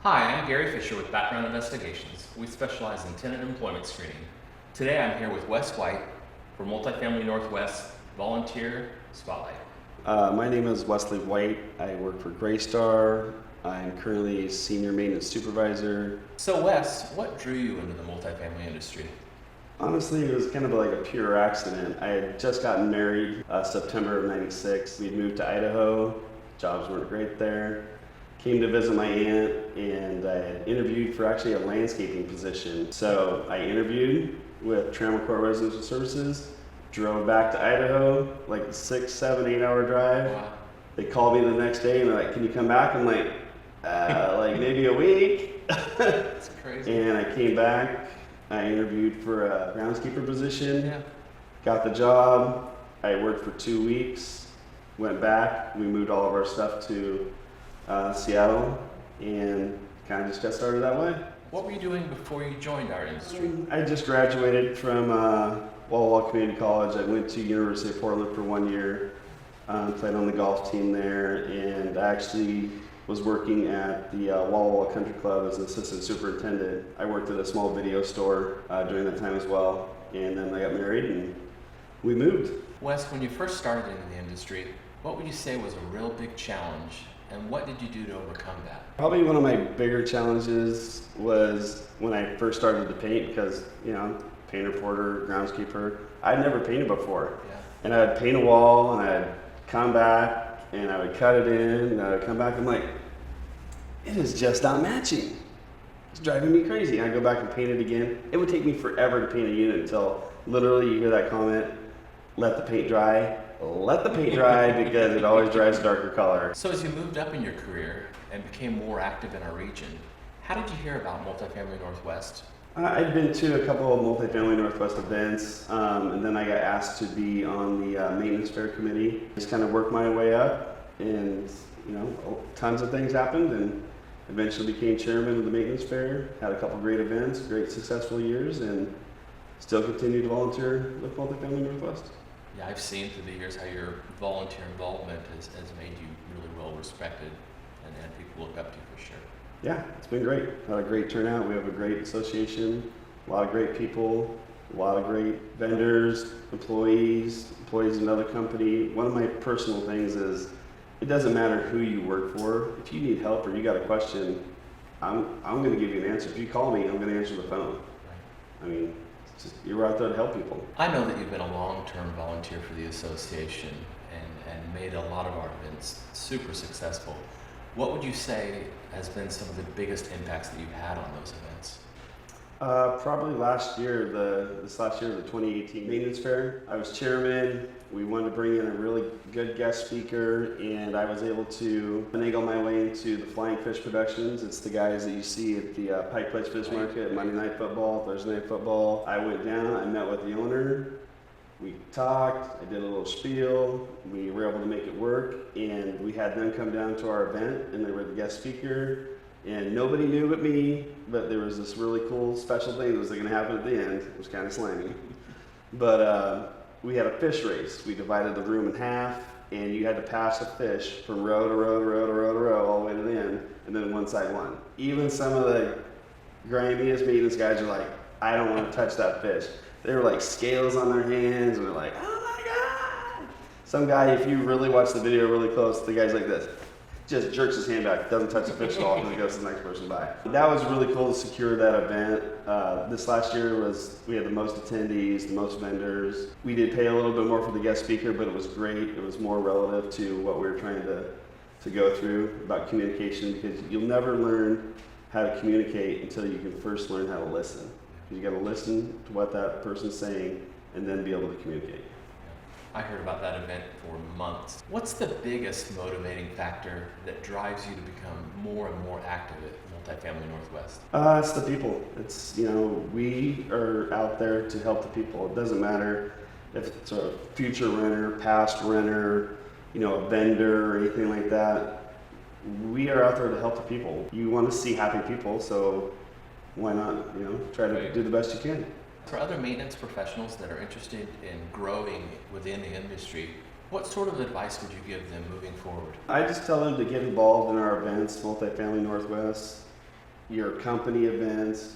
Hi, I'm Gary Fisher with Background Investigations. We specialize in tenant employment screening. Today I'm here with Wes White for Multifamily Northwest Volunteer Spotlight. My name is Wesley White. I work for Greystar. I'm currently a Senior Maintenance Supervisor. So Wes, what drew you into the multifamily industry? Honestly, it was kind of like a pure accident. I had just gotten married September of '96. We'd moved to Idaho. Jobs weren't great there. Came to visit my aunt, and I had interviewed for actually a landscaping position. So I interviewed with Trammell Court Residential Services, drove back to Idaho, like a 6, 7, 8 hour drive. Wow. They called me the next day and they're like, "Can you come back?" I'm like, like maybe a week. That's crazy. And I came back. I interviewed for a groundskeeper position. Yeah. Got the job. I worked for 2 weeks. Went back. We moved all of our stuff to Seattle, and kind of just got started that way. What were you doing before you joined our industry? I just graduated from Walla Walla Community College. I went to University of Portland for 1 year. Played on the golf team there, and I actually was working at the Walla Walla Country Club as an assistant superintendent. I worked at a small video store during that time as well, and then I got married and we moved. Wes, when you first started into the industry, what would you say was a real big challenge, and what did you do to overcome that? Probably one of my bigger challenges was when I first started to paint, because, painter, porter, groundskeeper, I'd never painted before. Yeah. And I'd paint a wall, and I'd come back, and I would cut it in, and I would come back, I'm like, it is just not matching. It's driving me crazy. And I'd go back and paint it again. It would take me forever to paint a unit until literally you hear that comment, let the paint dry, because it always dries a darker color. So as you moved up in your career and became more active in our region, how did you hear about Multifamily Northwest? I'd been to a couple of Multifamily Northwest events, and then I got asked to be on the maintenance fair committee. Just kind of worked my way up, and tons of things happened, and eventually became chairman of the maintenance fair. Had a couple great events, great successful years, and still continue to volunteer with Multifamily Northwest. Yeah, I've seen through the years how your volunteer involvement has made you really well respected and people look up to you for sure. Yeah, it's been great. Had a great turnout. We have a great association, a lot of great people, a lot of great vendors, employees in another company. One of my personal things is it doesn't matter who you work for. If you need help or you got a question, I'm going to give you an answer. If you call me, I'm going to answer the phone. Right. I mean, you're out there to help people. I know that you've been a long-term volunteer for the association and made a lot of our events super successful. What would you say has been some of the biggest impacts that you've had on those events? Probably this last year, the 2018 Maintenance Fair. I was chairman. We wanted to bring in a really good guest speaker, and I was able to finagle my way into the Flying Fish Productions. It's the guys that you see at the Pike Place Fish Market, Monday Night Football, Thursday Night Football. I went down, I met with the owner. We talked, I did a little spiel, we were able to make it work, and we had them come down to our event, and they were the guest speaker, and nobody knew but me, but there was this really cool special thing that was going to happen at the end. It was kind of slimy. But we had a fish race. We divided the room in half, and you had to pass a fish from row to row to row to row to row all the way to the end, and then one side won. Even some of the grimiest maintenance guys are like, I don't want to touch that fish. They were like scales on their hands, and they're like, oh my God. Some guy, if you really watch the video really close, the guy's like this. Just jerks his hand back, doesn't touch the fish at all, and he goes to the next person by. That was really cool to secure that event. This last year we had the most attendees, the most vendors. We did pay a little bit more for the guest speaker, but it was great. It was more relative to what we were trying to go through about communication, because you'll never learn how to communicate until you can first learn how to listen. You got to listen to what that person's saying and then be able to communicate. I heard about that event for months. What's the biggest motivating factor that drives you to become more and more active at Multifamily Northwest? It's the people. It's, we are out there to help the people. It doesn't matter if it's a future renter, past renter, a vendor or anything like that. We are out there to help the people. You want to see happy people, so why not, try to do the best you can. For other maintenance professionals that are interested in growing within the industry, what sort of advice would you give them moving forward? I just tell them to get involved in our events, Multifamily Northwest. your company events,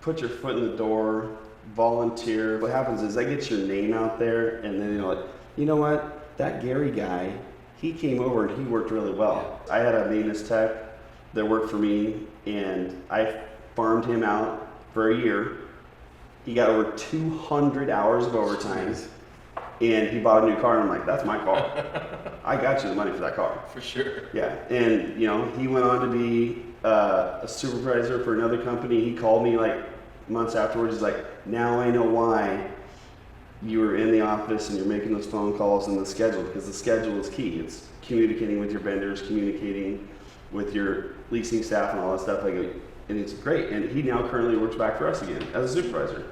put your foot in the door, volunteer. What happens is that gets your name out there, and then you're like, you know what, that Gary guy, he came over and he worked really well. I had a maintenance tech that worked for me, and I farmed him out for a year. He got over 200 hours of overtime, and he bought a new car, and I'm like, that's my car. I got you the money for that car. For sure. Yeah, and he went on to be a supervisor for another company. He called me like months afterwards. He's like, now I know why you were in the office and you're making those phone calls and the schedule, because the schedule is key. It's communicating with your vendors, communicating with your leasing staff and all that stuff. And it's great. And he now currently works back for us again as a supervisor.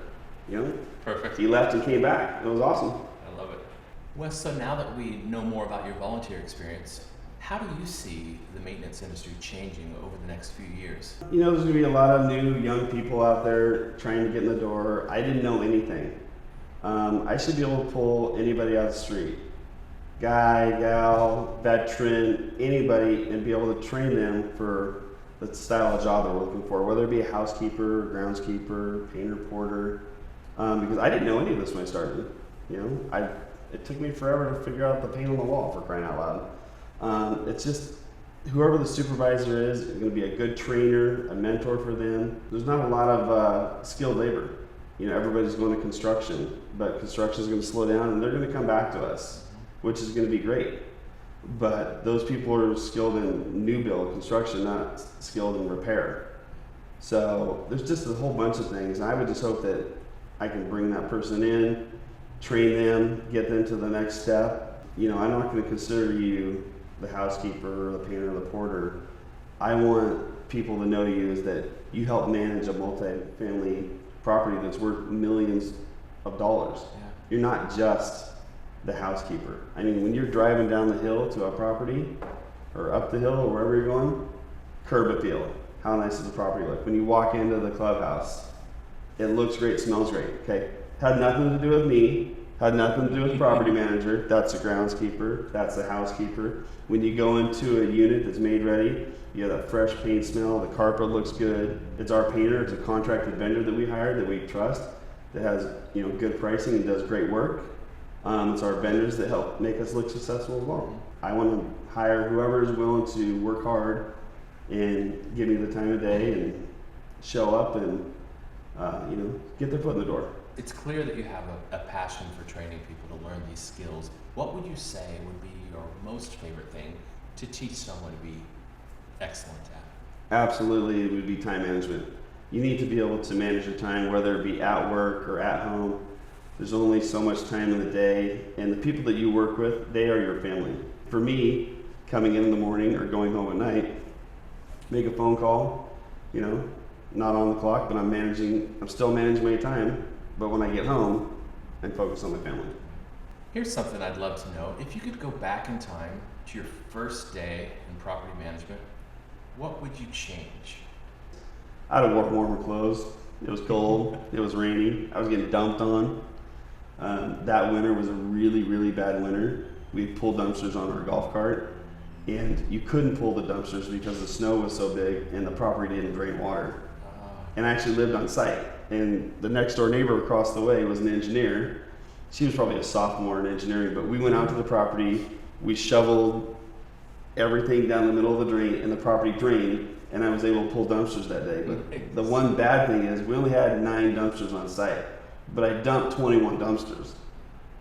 Perfect. He left and came back. It was awesome. I love it. Wes, so now that we know more about your volunteer experience, how do you see the maintenance industry changing over the next few years? There's going to be a lot of new young people out there trying to get in the door. I didn't know anything. I should be able to pull anybody out of the street. Guy, gal, veteran, anybody, and be able to train them for the style of job they're looking for, whether it be a housekeeper, groundskeeper, painter, porter. Because I didn't know any of this when I started. It took me forever to figure out the paint on the wall, for crying out loud. It's just whoever the supervisor is going to be a good trainer, a mentor for them. There's not a lot of skilled labor. Everybody's going to construction, but construction is going to slow down, and they're going to come back to us, which is going to be great. But those people are skilled in new build construction, not skilled in repair. So there's just a whole bunch of things. And I would just hope that I can bring that person in, train them, get them to the next step. I'm not going to consider you the housekeeper or the painter or the porter. I want people to know you as that you help manage a multi-family property that's worth millions of dollars. Yeah. You're not just the housekeeper. When you're driving down the hill to a property, or up the hill, or wherever you're going, curb appeal. How nice does the property look? When you walk into the clubhouse, it looks great, smells great. Okay, had nothing to do with me, had nothing to do with the property manager. That's the groundskeeper, that's the housekeeper. When you go into a unit that's made ready, you have that fresh paint smell, the carpet looks good. It's our painter, it's a contracted vendor that we hired, that we trust, that has good pricing and does great work. It's our vendors that help make us look successful as well. I want to hire whoever is willing to work hard and give me the time of day and show up and get their foot in the door. It's clear that you have a passion for training people to learn these skills. What would you say would be your most favorite thing to teach someone to be excellent at? Absolutely, it would be time management. You need to be able to manage your time, whether it be at work or at home. There's only so much time in the day, and the people that you work with, they are your family. For me, coming in the morning or going home at night, make a phone call, not on the clock, but I'm still managing my time, but when I get home, I'm focused on my family. Here's something I'd love to know. If you could go back in time to your first day in property management, what would you change? I'd have worn warmer clothes. It was cold, it was rainy, I was getting dumped on. That winter was a really, really bad winter. We pulled dumpsters on our golf cart, and you couldn't pull the dumpsters because the snow was so big and the property didn't drain water. And I actually lived on site, and the next door neighbor across the way was an engineer. She was probably a sophomore in engineering, but we went out to the property, we shoveled everything down the middle of the drain, and the property drained, and I was able to pull dumpsters that day. But the one bad thing is we only had 9 dumpsters on site, but I dumped 21 dumpsters.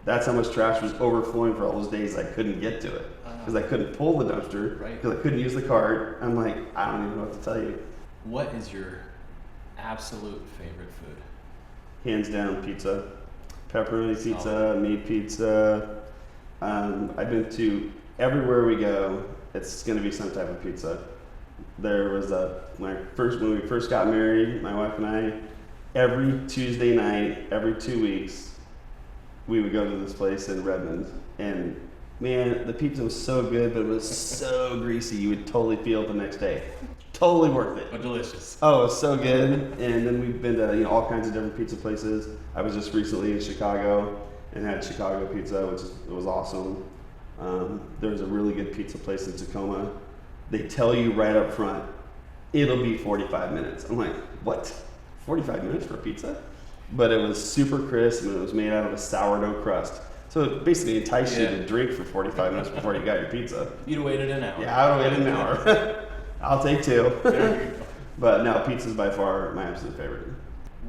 That's how much trash was overflowing for all those days I couldn't get to it, because I couldn't pull the dumpster, because I couldn't use the cart. I'm like, I don't even know what to tell you. What is your absolute favorite food? Hands down, pizza. Pepperoni pizza, meat pizza. I've been to everywhere we go, it's going to be some type of pizza. There was when we first got married, my wife and I, every Tuesday night, every 2 weeks, we would go to this place in Redmond. And man, the pizza was so good, but it was so greasy, you would totally feel it the next day. Totally worth it. But delicious. Oh, it's so good. And then we've been to all kinds of different pizza places. I was just recently in Chicago and had Chicago pizza, it was awesome. There's a really good pizza place in Tacoma. They tell you right up front, it'll be 45 minutes. I'm like, what? 45 minutes for pizza? But it was super crisp and it was made out of a sourdough crust. So it basically enticed you to drink for 45 minutes before you got your pizza. You'd waited an hour. Yeah, I would wait an hour. I'll take two. There you go. But no, pizza's by far my absolute favorite.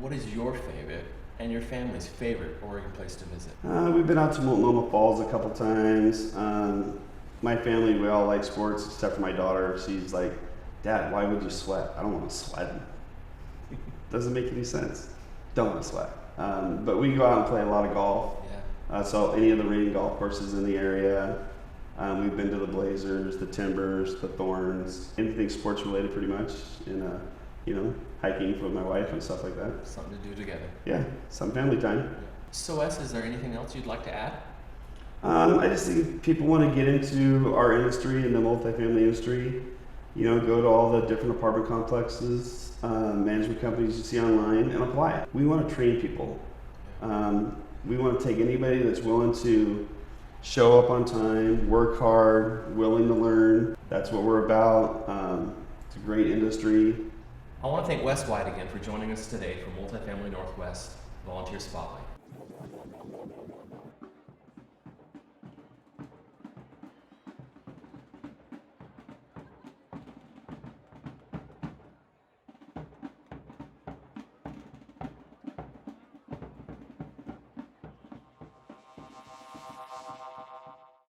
What is your favorite and your family's favorite Oregon place to visit? We've been out to Multnomah Falls a couple times. My family, we all like sports except for my daughter. She's like, Dad, why would you sweat? I don't want to sweat. Doesn't make any sense. Don't want to sweat. But we go out and play a lot of golf. Yeah. So any of the rain golf courses in the area. We've been to the Blazers, the Timbers, the Thorns, anything sports related pretty much. And, hiking with my wife and stuff like that. Something to do together. Yeah, some family time. So Wes, is there anything else you'd like to add? I just think people want to get into our industry and the multifamily industry. Go to all the different apartment complexes, management companies you see online and apply it. We want to train people. We want to take anybody that's willing to show up on time, work hard, willing to learn. That's what we're about. It's a great industry. I want to thank Wes White again for joining us today for Multifamily Northwest Volunteer Spotlight.